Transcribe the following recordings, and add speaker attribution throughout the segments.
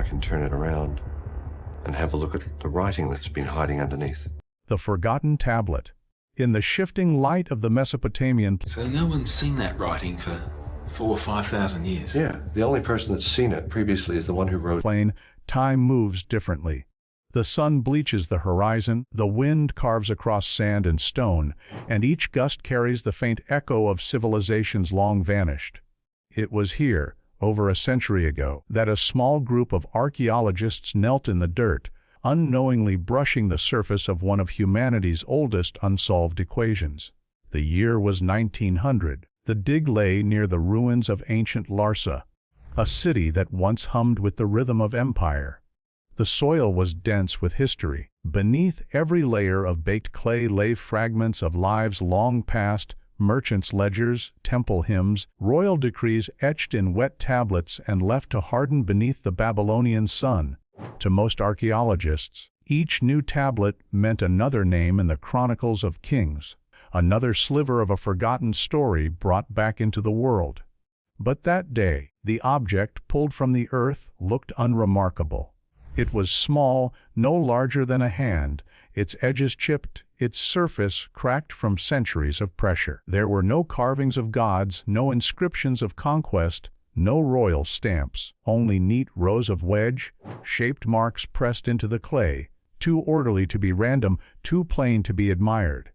Speaker 1: can turn it around and have a look at the writing that's been hiding underneath.
Speaker 2: The forgotten tablet. In the shifting light of the Mesopotamian
Speaker 3: So no one's seen that writing for 4,000 or 5,000 years?
Speaker 1: Yeah, the only person that's seen it previously is the one who wrote.
Speaker 2: plane, time moves differently. The sun bleaches the horizon, the wind carves across sand and stone, and each gust carries the faint echo of civilizations long vanished. It was here, over a century ago, that a small group of archaeologists knelt in the dirt, unknowingly brushing the surface of one of humanity's oldest unsolved equations. The year was 1900. The dig lay near the ruins of ancient Larsa, a city that once hummed with the rhythm of empire. The soil was dense with history. Beneath every layer of baked clay lay fragments of lives long past, merchants' ledgers, temple hymns, royal decrees etched in wet tablets and left to harden beneath the Babylonian sun. To most archaeologists, each new tablet meant another name in the chronicles of kings, another sliver of a forgotten story brought back into the world. But that day, the object pulled from the earth looked unremarkable. It was small, no larger than a hand, its edges chipped, its surface cracked from centuries of pressure. There were no carvings of gods, no inscriptions of conquest, no royal stamps, only neat rows of wedge-shaped marks pressed into the clay, too orderly to be random, too plain to be admired.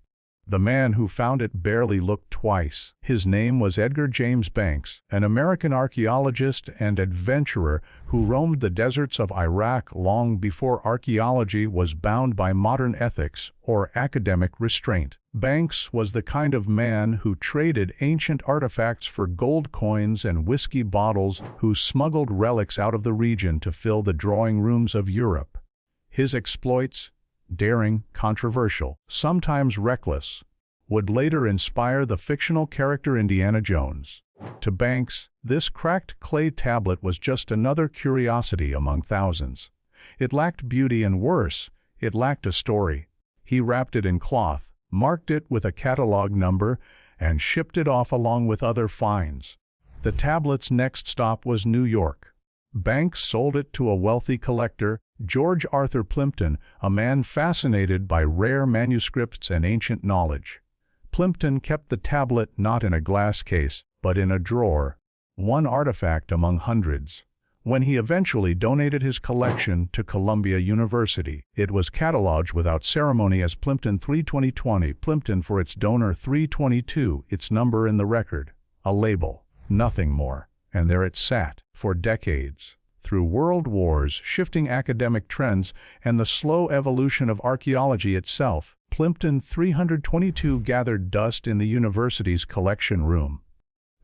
Speaker 2: The man who found it barely looked twice. His name was Edgar James Banks, an American archaeologist and adventurer who roamed the deserts of Iraq long before archaeology was bound by modern ethics or academic restraint. Banks was the kind of man who traded ancient artifacts for gold coins and whiskey bottles, who smuggled relics out of the region to fill the drawing rooms of Europe. His exploits, daring, controversial, sometimes reckless, would later inspire the fictional character Indiana Jones. To Banks, this cracked clay tablet was just another curiosity among thousands. It lacked beauty, and worse, it lacked a story. He wrapped it in cloth, marked it with a catalog number, and shipped it off along with other finds. The tablet's next stop was New York. Banks sold it to a wealthy collector, George Arthur Plimpton, a man fascinated by rare manuscripts and ancient knowledge. Plimpton kept the tablet not in a glass case, but in a drawer, one artifact among hundreds. When he eventually donated his collection to Columbia University, it was catalogued without ceremony as Plimpton 32020, Plimpton for its donor 322, its number in the record, a label, nothing more. And there it sat, for decades. Through world wars, shifting academic trends, and the slow evolution of archaeology itself, Plimpton 322 gathered dust in the university's collection room.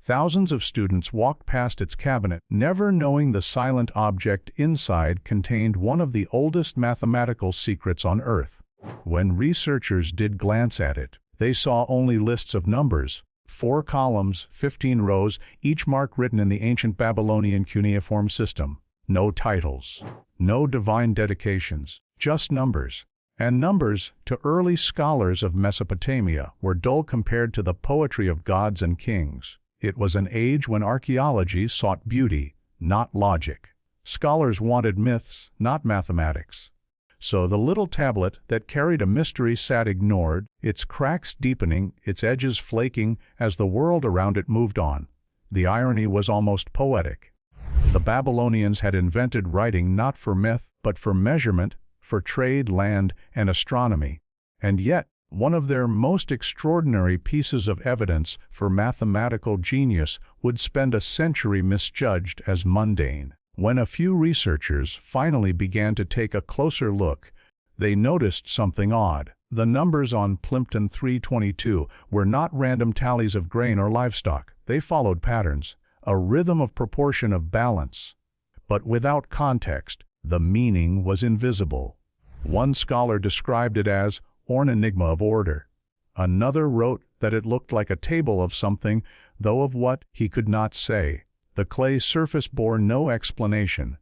Speaker 2: Thousands of students walked past its cabinet, never knowing the silent object inside contained one of the oldest mathematical secrets on Earth. When researchers did glance at it, they saw only lists of numbers. 4 columns, 15 rows, each mark written in the ancient Babylonian cuneiform system. No titles, no divine dedications, just numbers. And numbers, to early scholars of Mesopotamia, were dull compared to the poetry of gods and kings. It was an age when archaeology sought beauty, not logic. Scholars wanted myths, not mathematics. So the little tablet that carried a mystery sat ignored, its cracks deepening, its edges flaking as the world around it moved on. The irony was almost poetic. The Babylonians had invented writing not for myth, but for measurement, for trade, land, and astronomy. And yet, one of their most extraordinary pieces of evidence for mathematical genius would spend a century misjudged as mundane. When a few researchers finally began to take a closer look, they noticed something odd. The numbers on Plimpton 322 were not random tallies of grain or livestock. They followed patterns, a rhythm of proportion, of balance. But without context, the meaning was invisible. One scholar described it as an enigma of order. Another wrote that it looked like a table of something, though of what, he could not say. The clay surface bore no explanation,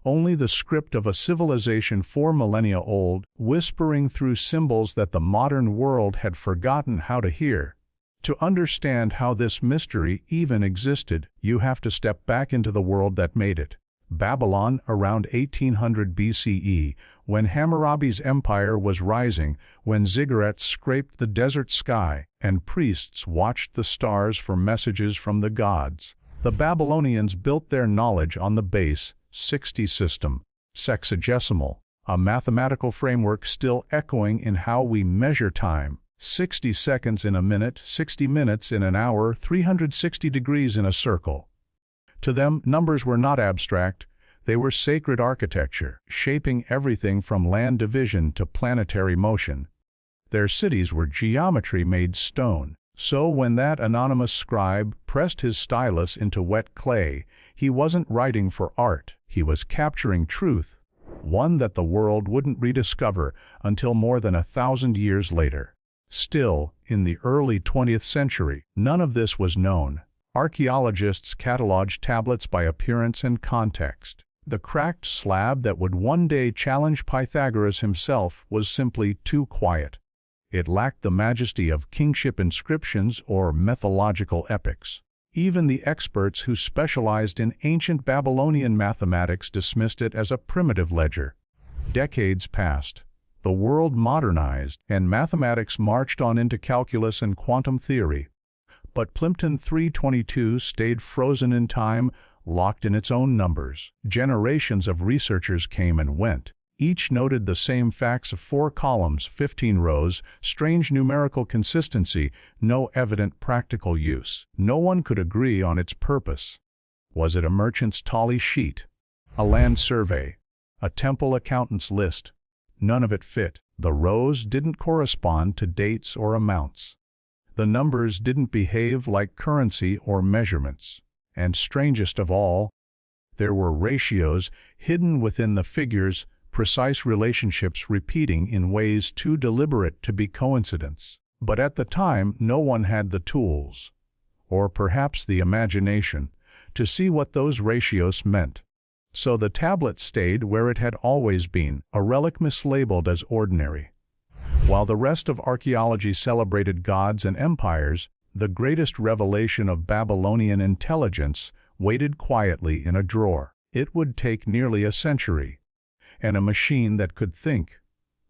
Speaker 2: only the script of a civilization 4 millennia old, whispering through symbols that the modern world had forgotten how to hear. To understand how this mystery even existed, you have to step back into the world that made it. Babylon around 1800 BCE, when Hammurabi's empire was rising, when ziggurats scraped the desert sky, and priests watched the stars for messages from the gods. The Babylonians built their knowledge on the base 60 system, sexagesimal, a mathematical framework still echoing in how we measure time. 60 seconds in a minute, 60 minutes in an hour, 360 degrees in a circle. To them, numbers were not abstract, they were sacred architecture, shaping everything from land division to planetary motion. Their cities were geometry made stone. So when that anonymous scribe pressed his stylus into wet clay, he wasn't writing for art, he was capturing truth, one that the world wouldn't rediscover until more than 1,000 years later. Still, in the early 20th century, none of this was known. Archaeologists cataloged tablets by appearance and context. The cracked slab that would one day challenge Pythagoras himself was simply too quiet. It lacked the majesty of kingship inscriptions or mythological epics. Even the experts who specialized in ancient Babylonian mathematics dismissed it as a primitive ledger. Decades passed. The world modernized, and mathematics marched on into calculus and quantum theory. But Plimpton 322 stayed frozen in time, locked in its own numbers. Generations of researchers came and went. Each noted the same facts of 4 columns, 15 rows, strange numerical consistency, no evident practical use. No one could agree on its purpose. Was it a merchant's tally sheet? A land survey? A temple accountant's list? None of it fit. The rows didn't correspond to dates or amounts. The numbers didn't behave like currency or measurements. And strangest of all, there were ratios hidden within the figures, precise relationships repeating in ways too deliberate to be coincidence. But at the time, no one had the tools, or perhaps the imagination, to see what those ratios meant. So the tablet stayed where it had always been, a relic mislabeled as ordinary. While the rest of archaeology celebrated gods and empires, the greatest revelation of Babylonian intelligence waited quietly in a drawer. It would take nearly a century, and a machine that could think,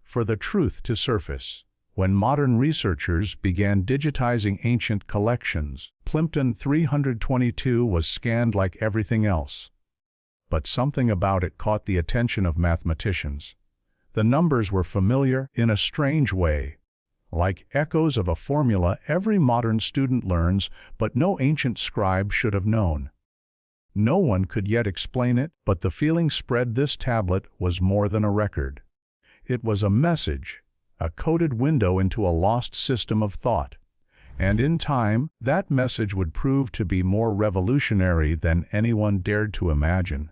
Speaker 2: for the truth to surface. When modern researchers began digitizing ancient collections, Plimpton 322 was scanned like everything else. But something about it caught the attention of mathematicians. The numbers were familiar in a strange way, like echoes of a formula every modern student learns, but no ancient scribe should have known. No one could yet explain it, but the feeling spread this tablet was more than a record. It was a message, a coded window into a lost system of thought. And in time, that message would prove to be more revolutionary than anyone dared to imagine.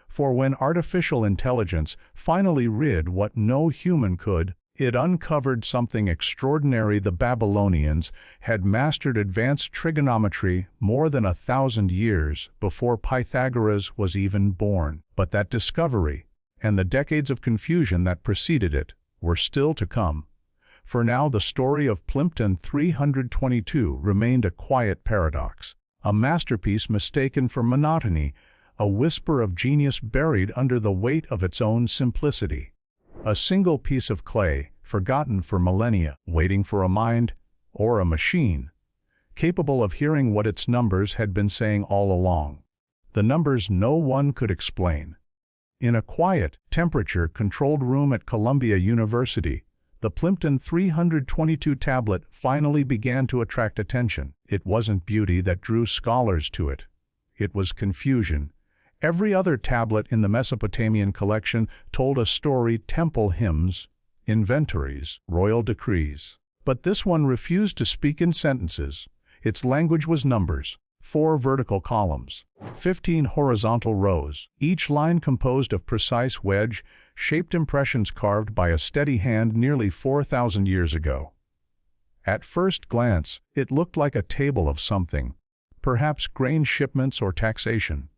Speaker 2: For when artificial intelligence finally rid what no human could, it uncovered something extraordinary. The Babylonians had mastered advanced trigonometry more than 1,000 years before Pythagoras was even born. But that discovery, and the decades of confusion that preceded it, were still to come. For now the story of Plimpton 322 remained a quiet paradox, a masterpiece mistaken for monotony, a whisper of genius buried under the weight of its own simplicity. A single piece of clay, forgotten for millennia, waiting for a mind, or a machine, capable of hearing what its numbers had been saying all along. The numbers no one could explain. In a quiet, temperature-controlled room at Columbia University, the Plimpton 322 tablet finally began to attract attention. It wasn't beauty that drew scholars to it. It was confusion. Every other tablet in the Mesopotamian collection told a story: temple hymns, inventories, royal decrees. But this one refused to speak in sentences. Its language was numbers: 4 vertical columns, 15 horizontal rows, each line composed of precise wedge-shaped impressions carved by a steady hand nearly 4,000 years ago. At first glance, it looked like a table of something, perhaps grain shipments or taxation.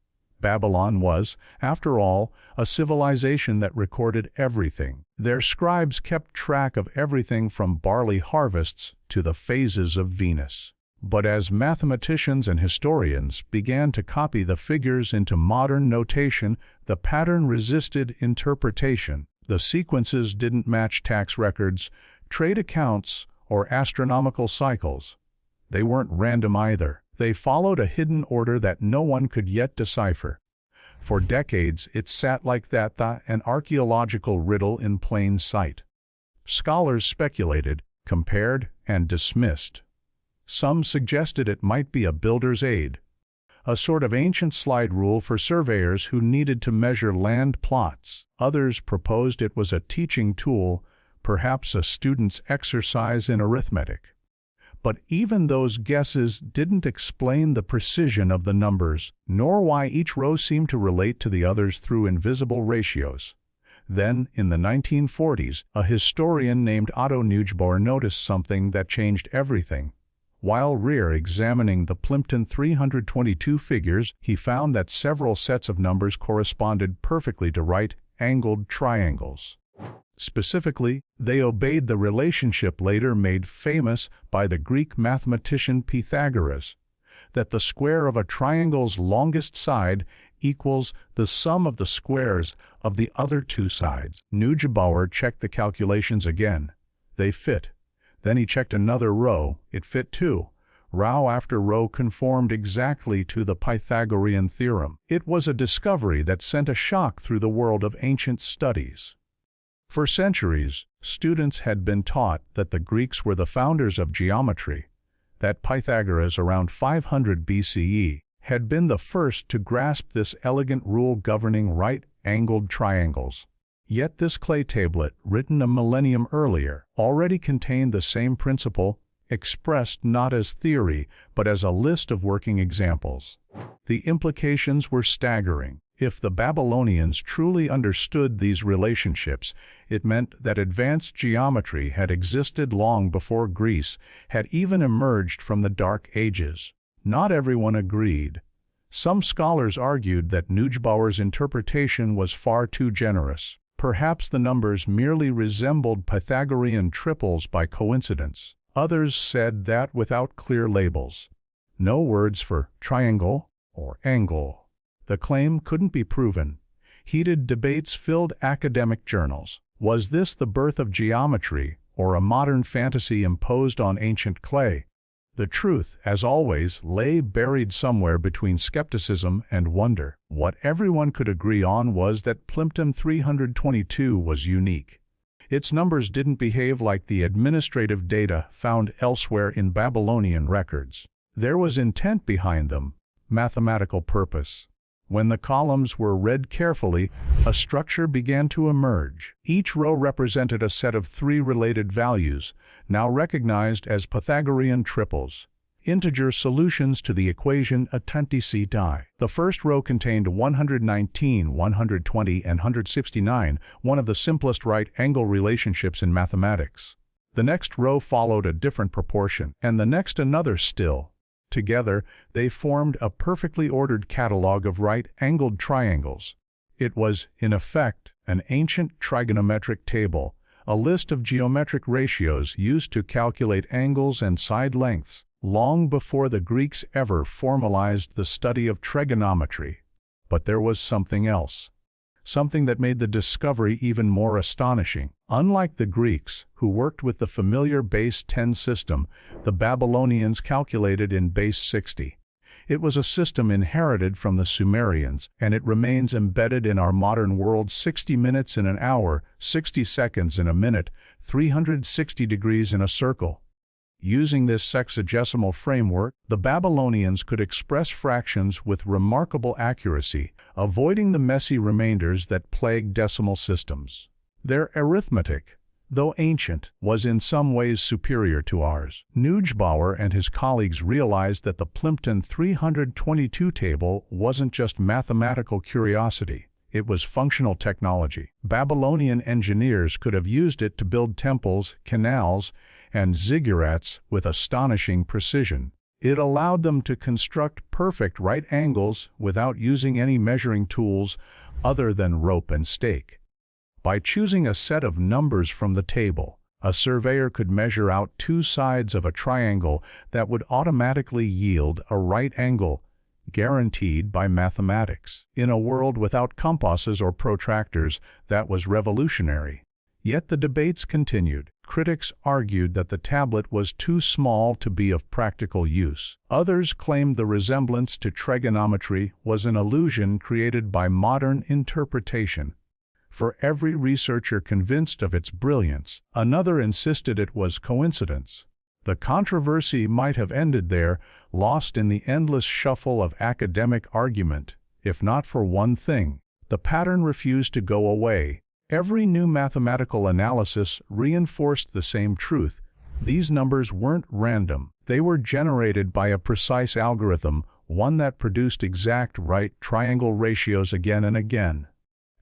Speaker 2: Babylon was, after all, a civilization that recorded everything. Their scribes kept track of everything from barley harvests to the phases of Venus. But as mathematicians and historians began to copy the figures into modern notation, the pattern resisted interpretation. The sequences didn't match tax records, trade accounts, or astronomical cycles. They weren't random either. They followed a hidden order that no one could yet decipher. For decades, it sat like that, an archaeological riddle in plain sight. Scholars speculated, compared, and dismissed. Some suggested it might be a builder's aid, a sort of ancient slide rule for surveyors who needed to measure land plots. Others proposed it was a teaching tool, perhaps a student's exercise in arithmetic. But even those guesses didn't explain the precision of the numbers, nor why each row seemed to relate to the others through invisible ratios. Then, in the 1940s, a historian named Otto Neugebauer noticed something that changed everything. While examining the Plimpton 322 figures, he found that several sets of numbers corresponded perfectly to right-angled triangles. Specifically, they obeyed the relationship later made famous by the Greek mathematician Pythagoras, that the square of a triangle's longest side equals the sum of the squares of the other two sides. Neugebauer checked the calculations again. They fit. Then he checked another row. It fit too. Row after row conformed exactly to the Pythagorean theorem. It was a discovery that sent a shock through the world of ancient studies. For centuries, students had been taught that the Greeks were the founders of geometry, that Pythagoras around 500 BCE had been the first to grasp this elegant rule governing right-angled triangles. Yet this clay tablet, written a millennium earlier, already contained the same principle, expressed not as theory, but as a list of working examples. The implications were staggering. If the Babylonians truly understood these relationships, it meant that advanced geometry had existed long before Greece had even emerged from the Dark Ages. Not everyone agreed. Some scholars argued that Neugebauer's interpretation was far too generous. Perhaps the numbers merely resembled Pythagorean triples by coincidence. Others said that without clear labels, no words for triangle or angle, the claim couldn't be proven. Heated debates filled academic journals. Was this the birth of geometry, or a modern fantasy imposed on ancient clay? The truth, as always, lay buried somewhere between skepticism and wonder. What everyone could agree on was that Plimpton 322 was unique. Its numbers didn't behave like the administrative data found elsewhere in Babylonian records. There was intent behind them, mathematical purpose. When the columns were read carefully, a structure began to emerge. Each row represented a set of three related values, now recognized as Pythagorean triples, integer solutions to the equation authentici. The first row contained 119, 120, and 169, one of the simplest right-angle relationships in mathematics. The next row followed a different proportion, and the next another still. Together, they formed a perfectly ordered catalog of right-angled triangles. It was, in effect, an ancient trigonometric table, a list of geometric ratios used to calculate angles and side lengths, long before the Greeks ever formalized the study of trigonometry. But there was something else. Something that made the discovery even more astonishing. Unlike the Greeks, who worked with the familiar base 10 system, the Babylonians calculated in base 60. It was a system inherited from the Sumerians, and it remains embedded in our modern world. 60 minutes in an hour, 60 seconds in a minute, 360 degrees in a circle. Using this sexagesimal framework, the Babylonians could express fractions with remarkable accuracy, avoiding the messy remainders that plague decimal systems. Their arithmetic, though ancient, was in some ways superior to ours. Neugebauer and his colleagues realized that the Plimpton 322 table wasn't just mathematical curiosity. It was functional technology. Babylonian engineers could have used it to build temples, canals, and ziggurats with astonishing precision. It allowed them to construct perfect right angles without using any measuring tools other than rope and stake. By choosing a set of numbers from the table, A surveyor could measure out two sides of a triangle that would automatically yield a right angle, guaranteed by mathematics. In a world without compasses or protractors, that was revolutionary. Yet the debates continued. Critics argued that the tablet was too small to be of practical use. Others claimed the resemblance to trigonometry was an illusion created by modern interpretation. For every researcher convinced of its brilliance, another insisted it was coincidence. The controversy might have ended there, lost in the endless shuffle of academic argument, if not for one thing. The pattern refused to go away. Every new mathematical analysis reinforced the same truth. These numbers weren't random. They were generated by a precise algorithm, one that produced exact right triangle ratios again and again.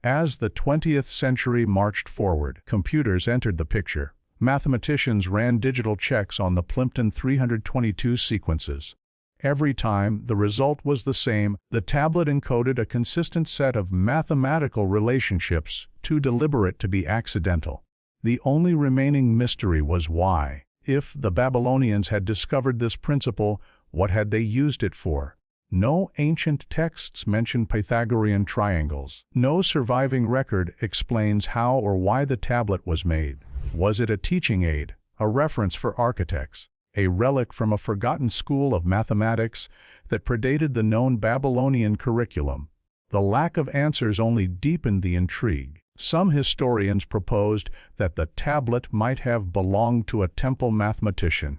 Speaker 2: As the 20th century marched forward, computers entered the picture. Mathematicians ran digital checks on the Plimpton 322 sequences. Every time, the result was the same. The tablet encoded a consistent set of mathematical relationships, too deliberate to be accidental. The only remaining mystery was why. If the Babylonians had discovered this principle, what had they used it for? No ancient texts mention Pythagorean triangles. No surviving record explains how or why the tablet was made. Was it a teaching aid, a reference for architects, a relic from a forgotten school of mathematics that predated the known Babylonian curriculum? The lack of answers only deepened the intrigue. Some historians proposed that the tablet might have belonged to a temple mathematician,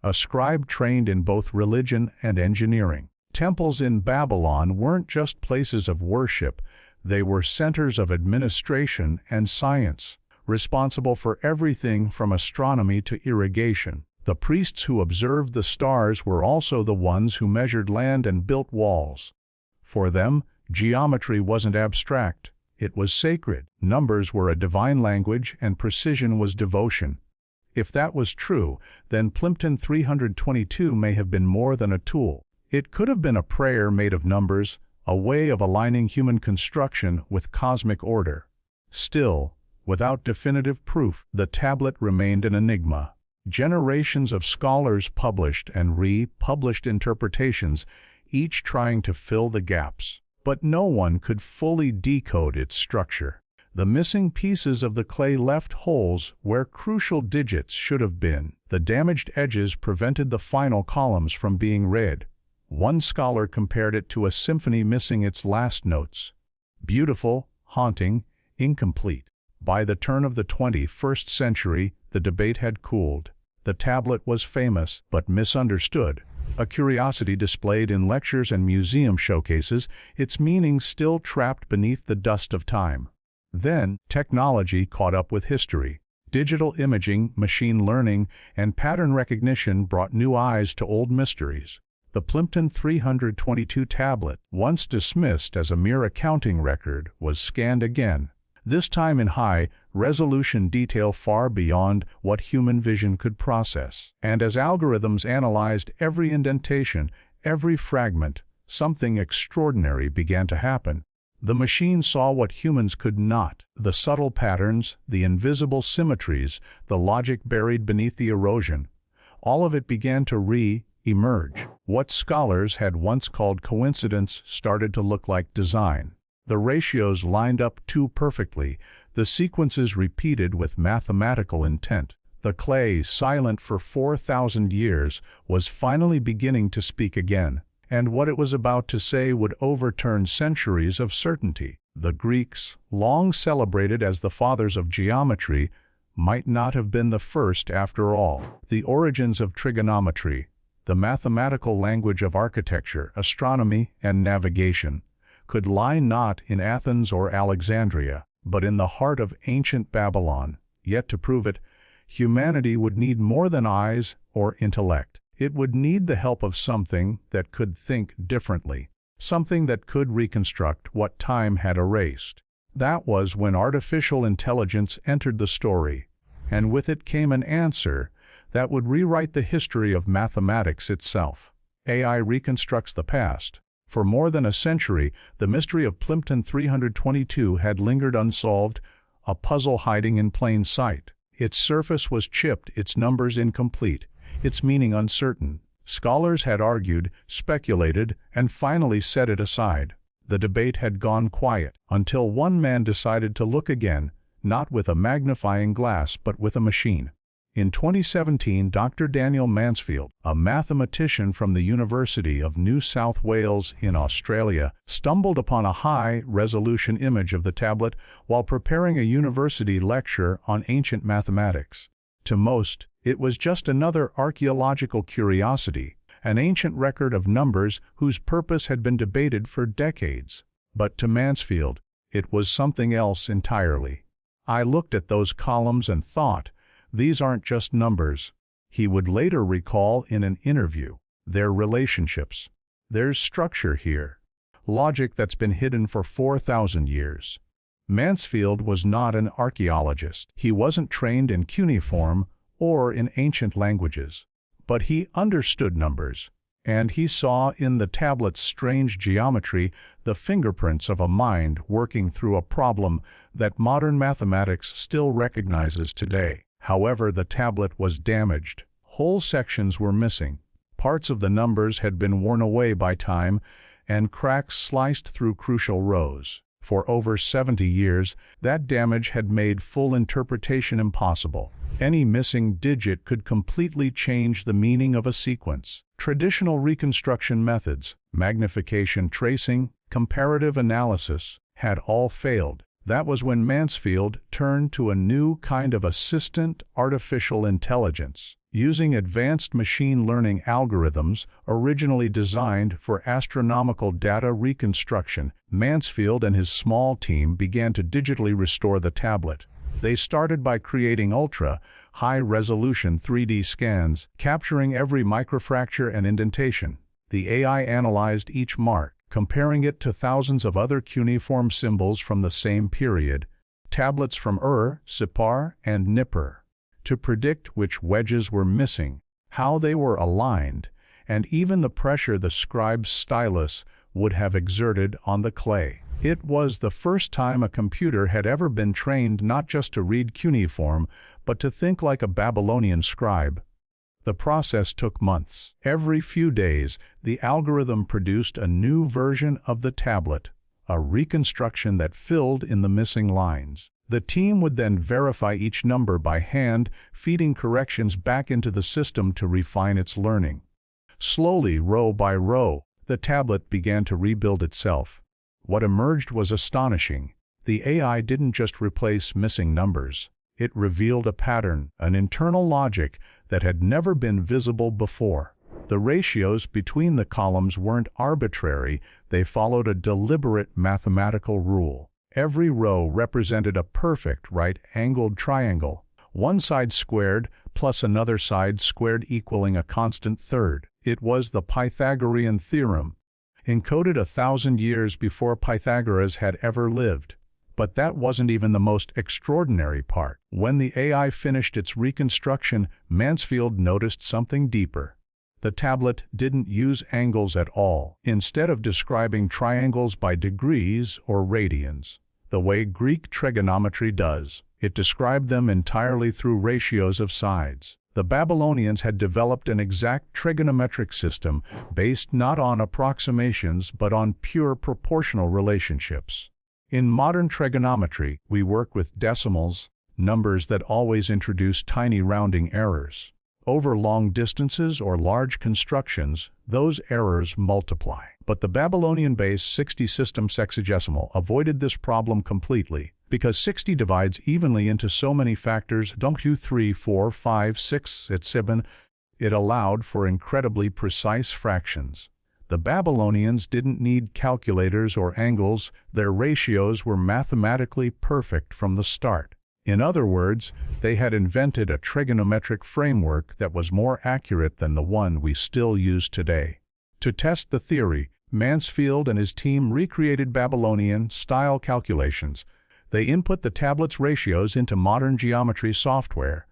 Speaker 2: a scribe trained in both religion and engineering. Temples in Babylon weren't just places of worship, they were centers of administration and science, responsible for everything from astronomy to irrigation. The priests who observed the stars were also the ones who measured land and built walls. For them, geometry wasn't abstract, it was sacred. Numbers were a divine language and precision was devotion. If that was true, then Plimpton 322 may have been more than a tool. It could have been a prayer made of numbers, a way of aligning human construction with cosmic order. Still, without definitive proof, the tablet remained an enigma. Generations of scholars published and republished interpretations, each trying to fill the gaps. But no one could fully decode its structure. The missing pieces of the clay left holes where crucial digits should have been. The damaged edges prevented the final columns from being read. One scholar compared it to a symphony missing its last notes. Beautiful, haunting, incomplete. By the turn of the 21st century, the debate had cooled. The tablet was famous, but misunderstood. A curiosity displayed in lectures and museum showcases, its meaning still trapped beneath the dust of time. Then, technology caught up with history. Digital imaging, machine learning, and pattern recognition brought new eyes to old mysteries. The Plimpton 322 tablet, once dismissed as a mere accounting record, was scanned again, this time in high-resolution detail far beyond what human vision could process. And as algorithms analyzed every indentation, every fragment, something extraordinary began to happen. The machine saw what humans could not: the subtle patterns, the invisible symmetries, the logic buried beneath the erosion. All of it began to emerge. What scholars had once called coincidence started to look like design. The ratios lined up too perfectly, the sequences repeated with mathematical intent. The clay, silent for 4,000 years, was finally beginning to speak again, and what it was about to say would overturn centuries of certainty. The Greeks, long celebrated as the fathers of geometry, might not have been the first after all. The origins of trigonometry, the mathematical language of architecture, astronomy, and navigation, could lie not in Athens or Alexandria, but in the heart of ancient Babylon. Yet to prove it, humanity would need more than eyes or intellect. It would need the help of something that could think differently, something that could reconstruct what time had erased. That was when artificial intelligence entered the story, and with it came an answer that would rewrite the history of mathematics itself. AI reconstructs the past. For more than a century, the mystery of Plimpton 322 had lingered unsolved, a puzzle hiding in plain sight. Its surface was chipped, its numbers incomplete, its meaning uncertain. Scholars had argued, speculated, and finally set it aside. The debate had gone quiet until one man decided to look again, not with a magnifying glass but with a machine. In 2017, Dr. Daniel Mansfield, a mathematician from the University of New South Wales in Australia, stumbled upon a high-resolution image of the tablet while preparing a university lecture on ancient mathematics. To most, it was just another archaeological curiosity, an ancient record of numbers whose purpose had been debated for decades. But to Mansfield, it was something else entirely. I looked at those columns and thought, these aren't just numbers. He would later recall in an interview, their relationships. There's structure here. Logic that's been hidden for 4,000 years. Mansfield was not an archaeologist. He wasn't trained in cuneiform or in ancient languages. But he understood numbers, and he saw in the tablet's strange geometry the fingerprints of a mind working through a problem that modern mathematics still recognizes today. However, the tablet was damaged. Whole sections were missing. Parts of the numbers had been worn away by time, and cracks sliced through crucial rows. For over 70 years, that damage had made full interpretation impossible. Any missing digit could completely change the meaning of a sequence. Traditional reconstruction methods, magnification tracing, comparative analysis, had all failed. That was when Mansfield turned to a new kind of assistant artificial intelligence. Using advanced machine learning algorithms originally designed for astronomical data reconstruction, Mansfield and his small team began to digitally restore the tablet. They started by creating ultra-high-resolution 3D scans, capturing every microfracture and indentation. The AI analyzed each mark, comparing it to thousands of other cuneiform symbols from the same period, tablets from Ur, Sippar, and Nippur, to predict which wedges were missing, how they were aligned, and even the pressure the scribe's stylus would have exerted on the clay. It was the first time a computer had ever been trained not just to read cuneiform, but to think like a Babylonian scribe. The process took months. Every few days, the algorithm produced a new version of the tablet, a reconstruction that filled in the missing lines. The team would then verify each number by hand, feeding corrections back into the system to refine its learning. Slowly, row by row, the tablet began to rebuild itself. What emerged was astonishing. The AI didn't just replace missing numbers. It revealed a pattern, an internal logic that had never been visible before. The ratios between the columns weren't arbitrary, they followed a deliberate mathematical rule. Every row represented a perfect right-angled triangle, one side squared plus another side squared equaling a constant third. It was the Pythagorean theorem, encoded 1,000 years before Pythagoras had ever lived. But that wasn't even the most extraordinary part. When the AI finished its reconstruction, Mansfield noticed something deeper. The tablet didn't use angles at all. Instead of describing triangles by degrees or radians, the way Greek trigonometry does, it described them entirely through ratios of sides. The Babylonians had developed an exact trigonometric system based not on approximations but on pure proportional relationships. In modern trigonometry, we work with decimals, numbers that always introduce tiny rounding errors. Over long distances or large constructions, those errors multiply. But the Babylonian base 60 system sexagesimal avoided this problem completely, because 60 divides evenly into so many factors 2, 3, 4, 5, 6, etc. It allowed for incredibly precise fractions. The Babylonians didn't need calculators or angles, their ratios were mathematically perfect from the start. In other words, they had invented a trigonometric framework that was more accurate than the one we still use today. To test the theory, Mansfield and his team recreated Babylonian-style calculations. They input the tablet's ratios into modern geometry software.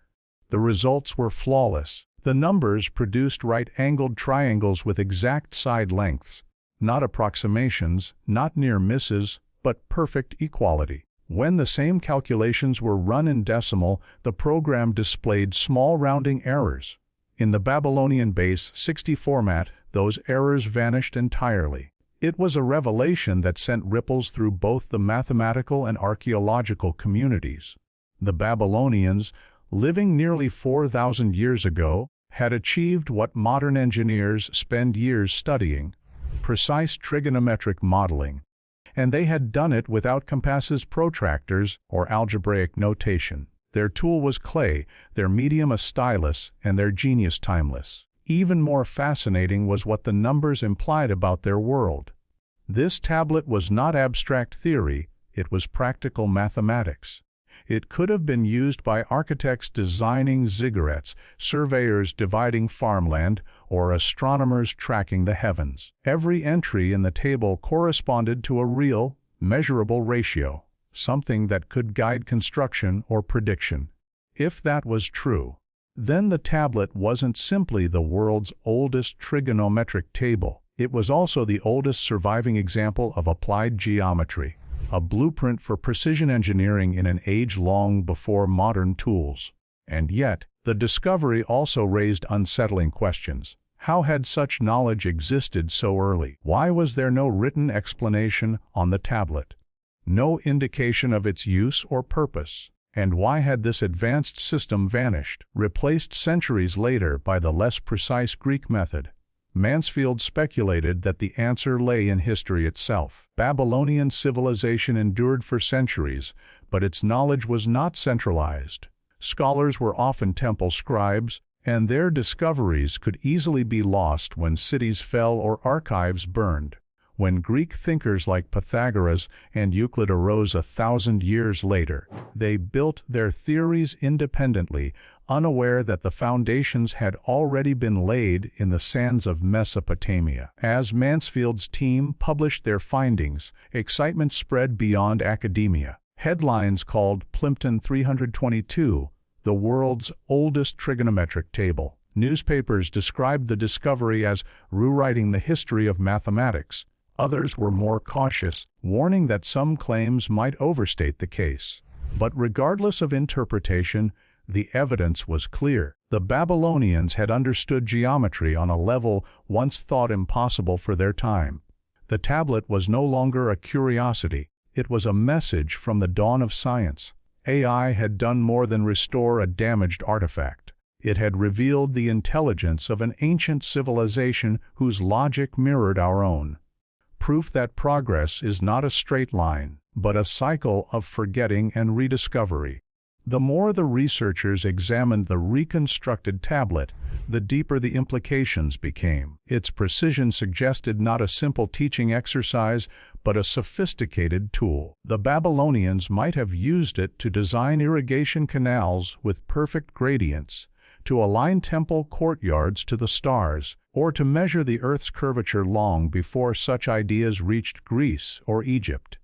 Speaker 2: The results were flawless. The numbers produced right-angled triangles with exact side lengths, not approximations, not near misses, but perfect equality. When the same calculations were run in decimal, the program displayed small rounding errors. In the Babylonian base 60 format, those errors vanished entirely. It was a revelation that sent ripples through both the mathematical and archaeological communities. The Babylonians, living nearly 4,000 years ago, had achieved what modern engineers spend years studying: precise trigonometric modeling. And they had done it without compasses, protractors, or algebraic notation. Their tool was clay, their medium a stylus, and their genius timeless. Even more fascinating was what the numbers implied about their world. This tablet was not abstract theory, it was practical mathematics. It could have been used by architects designing ziggurats, surveyors dividing farmland, or astronomers tracking the heavens. Every entry in the table corresponded to a real, measurable ratio, something that could guide construction or prediction. If that was true, then the tablet wasn't simply the world's oldest trigonometric table. It was also the oldest surviving example of applied geometry, a blueprint for precision engineering in an age long before modern tools. And yet, the discovery also raised unsettling questions. How had such knowledge existed so early? Why was there no written explanation on the tablet? No indication of its use or purpose? And why had this advanced system vanished, replaced centuries later by the less precise Greek method? Mansfield speculated that the answer lay in history itself. Babylonian civilization endured for centuries, but its knowledge was not centralized. Scholars were often temple scribes, and their discoveries could easily be lost when cities fell or archives burned. When Greek thinkers like Pythagoras and Euclid arose 1,000 years later, they built their theories independently, unaware that the foundations had already been laid in the sands of Mesopotamia. As Mansfield's team published their findings, excitement spread beyond academia. Headlines called Plimpton 322, the world's oldest trigonometric table. Newspapers described the discovery as rewriting the history of mathematics. Others were more cautious, warning that some claims might overstate the case. But regardless of interpretation, the evidence was clear. The Babylonians had understood geometry on a level once thought impossible for their time. The tablet was no longer a curiosity, it was a message from the dawn of science. AI had done more than restore a damaged artifact. It had revealed the intelligence of an ancient civilization whose logic mirrored our own. Proof that progress is not a straight line, but a cycle of forgetting and rediscovery. The more the researchers examined the reconstructed tablet, the deeper the implications became. Its precision suggested not a simple teaching exercise, but a sophisticated tool. The Babylonians might have used it to design irrigation canals with perfect gradients, to align temple courtyards to the stars, or to measure the Earth's curvature long before such ideas reached Greece or Egypt.